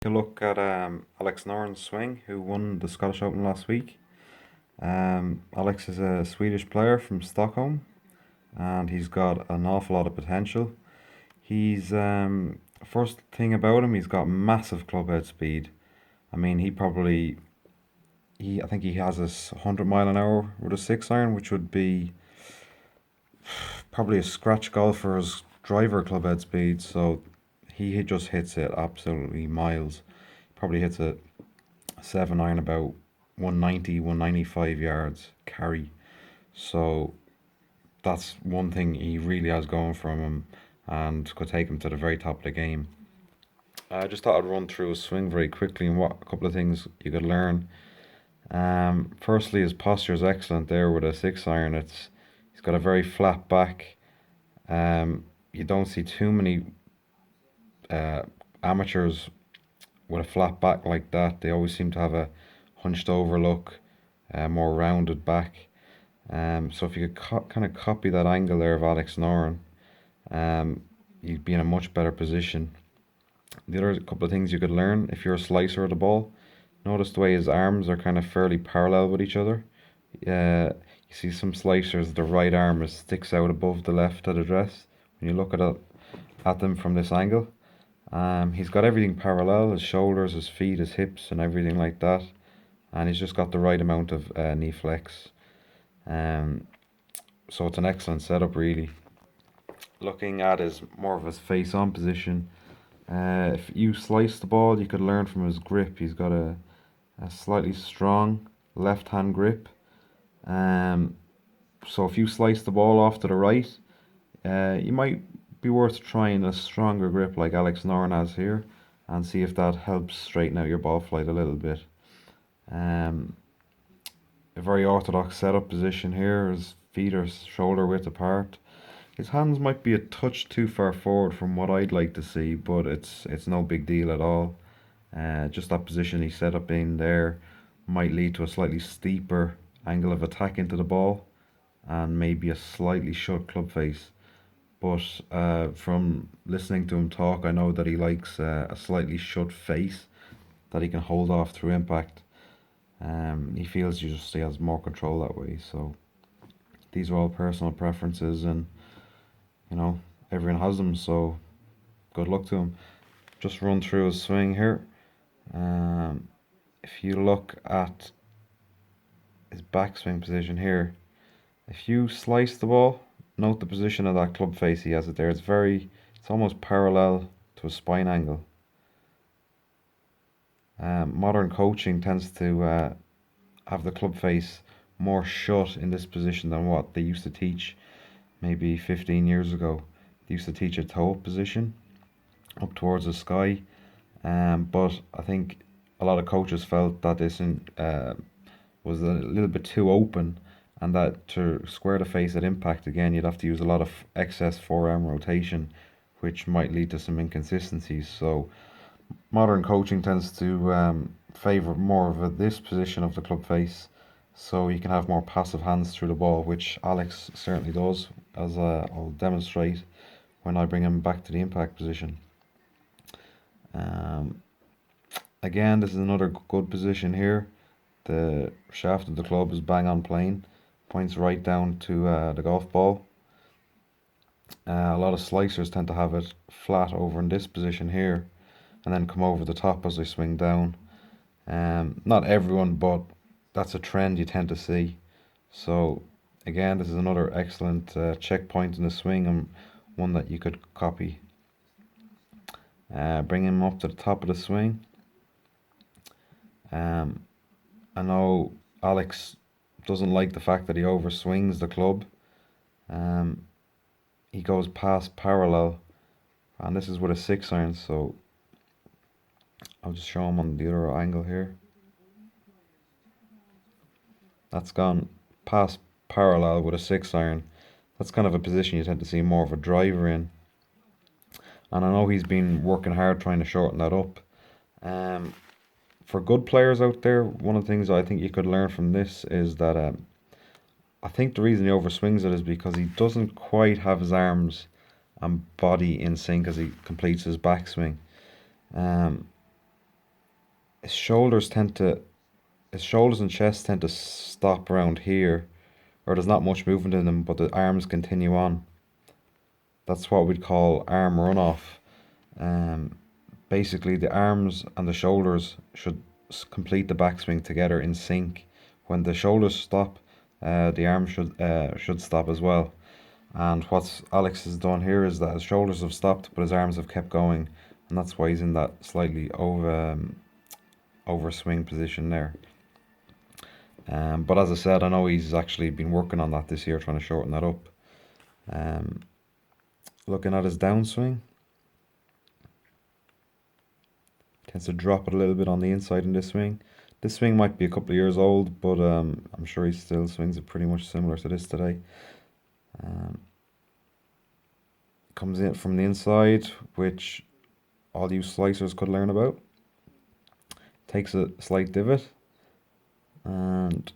A look at Alex Noren's swing, who won the Scottish Open last week. Alex is a Swedish player from Stockholm, and he's got an awful lot of potential. He's first thing about him, he's got massive clubhead speed. I mean, I think he has a 100 mile an hour with a 6 iron, which would be probably a scratch golfer's driver clubhead speed. So he just hits it absolutely miles. Probably hits a 7 iron about 190, 195 yards carry. So that's one thing he really has going from him and could take him to the very top of the game. I just thought I'd run through his swing very quickly and what a couple of things you could learn. Firstly, his posture is excellent there with a 6 iron. He's got a very flat back. You don't see too many uh, amateurs with a flat back like that. They always seem to have a hunched over look, more rounded back. So if you could kind of copy that angle there of Alex Noren, you'd be in a much better position. The other couple of things you could learn if you're a slicer of the ball, notice the way his arms are kind of fairly parallel with each other. You see some slicers, the right arm sticks out above the left of the dress when you look at them from this angle. He's got everything parallel, his shoulders, his feet, his hips, and everything like that. And he's just got the right amount of knee flex. So it's an excellent setup, really. Looking at his more of his face-on position, if you slice the ball, you could learn from his grip. He's got a slightly strong left-hand grip. So if you slice the ball off to the right, you might be worth trying a stronger grip like Alex Noren has here and see if that helps straighten out your ball flight a little bit. A very orthodox setup position here. His feet are shoulder width apart. His hands might be a touch too far forward from what I'd like to see, but it's no big deal at all. Just that position he set up in there might lead to a slightly steeper angle of attack into the ball and maybe a slightly shut club face. But from listening to him talk, I know that he likes a slightly shut face that he can hold off through impact. He feels he has more control that way. So these are all personal preferences, and everyone has them. So good luck to him. Just run through his swing here. If you look at his backswing position here, if you slice the ball, note the position of that club face he has it there. It's almost parallel to a spine angle. Modern coaching tends to have the club face more shut in this position than what they used to teach maybe 15 years ago. They used to teach a toe up position up towards the sky, but I think a lot of coaches felt that this was a little bit too open, and that to square the face at impact again, you'd have to use a lot of excess forearm rotation, which might lead to some inconsistencies. So modern coaching tends to favour more of this position of the club face, so you can have more passive hands through the ball, which Alex certainly does, as I'll demonstrate when I bring him back to the impact position. Again, this is another good position here. The shaft of the club is bang on plane, points right down to the golf ball. A lot of slicers tend to have it flat over in this position here and then come over the top as they swing down. Not everyone, but that's a trend you tend to see. So again, this is another excellent checkpoint in the swing and one that you could copy. Bring him up to the top of the swing. I know Alex doesn't like the fact that he overswings the club. He goes past parallel, and this is with a 6 iron, so I'll just show him on the other angle here. That's gone past parallel with a 6 iron. That's kind of a position you tend to see more of a driver in. And I know he's been working hard trying to shorten that up. For good players out there, one of the things I think you could learn from this is that I think the reason he overswings it is because he doesn't quite have his arms and body in sync as he completes his backswing. his shoulders tend to his shoulders and chest tend to stop around here, or there's not much movement in them, but the arms continue on. That's what we'd call arm runoff. Um, Basically, the arms and the shoulders should complete the backswing together in sync. When the shoulders stop, the arm should stop as well. And what Alex has done here is that his shoulders have stopped, but his arms have kept going, and that's why he's in that slightly overswing position there. But as I said, I know he's actually been working on that this year, trying to shorten that up. Um, Looking at his downswing, tends to drop it a little bit on the inside in this swing. This swing might be a couple of years old, but I'm sure he still swings it pretty much similar to this today. Comes in from the inside, which all you slicers could learn about. Takes a slight divot, and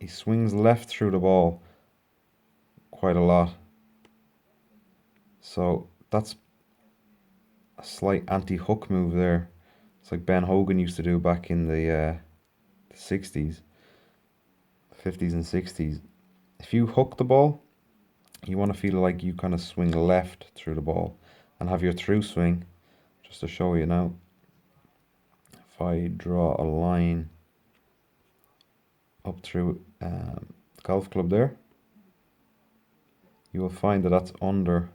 he swings left through the ball quite a lot. So that's a slight anti-hook move there. It's like Ben Hogan used to do back in the 60s, 50s and 60s. If you hook the ball, you want to feel like you kind of swing left through the ball and have your through swing. Just to show you now, if I draw a line up through the golf club there, you will find that that's under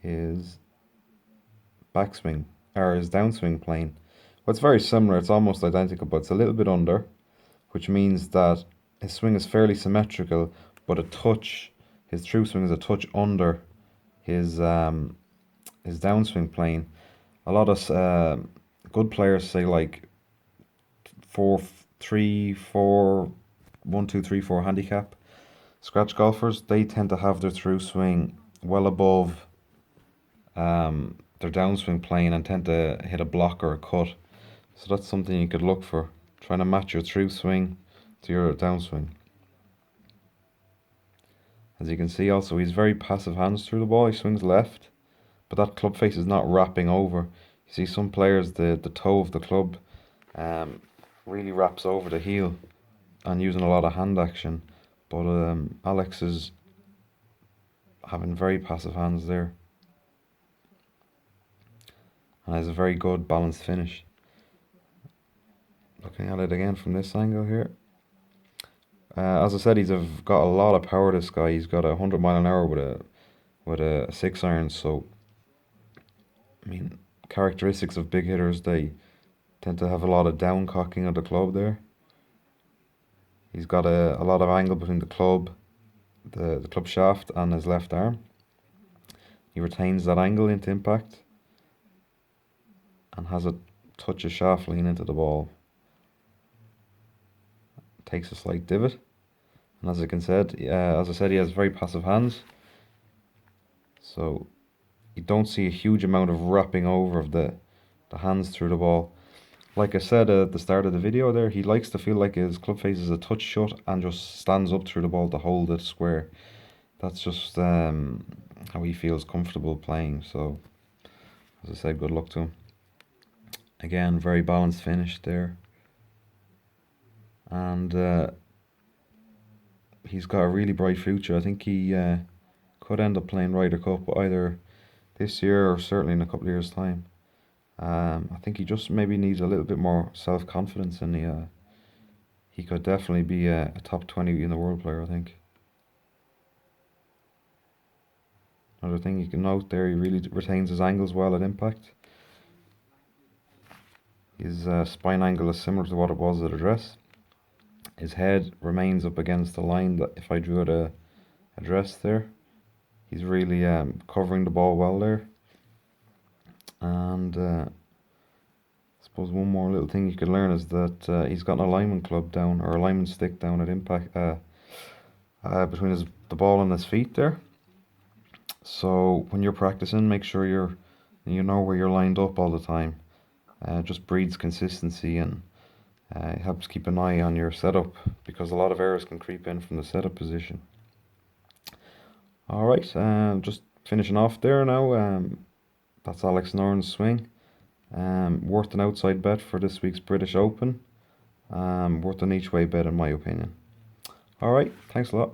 his backswing, or his downswing plane. Well, it's very similar, it's almost identical, but it's a little bit under, which means that his swing is fairly symmetrical, but his through swing is a touch under his downswing plane. A lot of good players say like 4-3-4, 1-2-3-4 handicap. Scratch golfers, they tend to have their through swing well above their downswing plane and tend to hit a block or a cut. So that's something you could look for, trying to match your through swing to your downswing. As you can see also, he's very passive hands through the ball. He swings left, but that club face is not wrapping over. You see some players, the toe of the club really wraps over the heel and using a lot of hand action. But Alex is having very passive hands there, and has a very good balanced finish. Looking at it again from this angle here. As I said, he's got a lot of power. This guy, he's got 100 mile an hour with a 6-iron. So, I mean, characteristics of big hitters, they tend to have a lot of down cocking of the club there. He's got a lot of angle between the club, the club shaft, and his left arm. He retains that angle into impact and has a touch of shaft lean into the ball. Takes a slight divot, and as I said, he has very passive hands, so you don't see a huge amount of wrapping over of the hands through the ball. Like I said at the start of the video there, he likes to feel like his club face is a touch shut and just stands up through the ball to hold it square. That's just how he feels comfortable playing. So, as I said, good luck to him. Again, very balanced finish there. And he's got a really bright future. I think he could end up playing Ryder Cup either this year or certainly in a couple of years' time. I think he just maybe needs a little bit more self-confidence, and he could definitely be a top 20 in the world player, I think. Another thing you can note there, he really retains his angles well at impact. His spine angle is similar to what it was at address. His head remains up against the line that if I drew at a address there. He's really covering the ball well there. And I suppose one more little thing you could learn is that he's got an alignment club down, or alignment stick down at impact between the ball and his feet there. So when you're practicing, make sure you know where you're lined up all the time. Just breeds consistency, and it helps keep an eye on your setup, because a lot of errors can creep in from the setup position. Alright, just finishing off there now. That's Alex Noren's swing. Worth an outside bet for this week's British Open. Worth an each way bet in my opinion. All right, thanks a lot.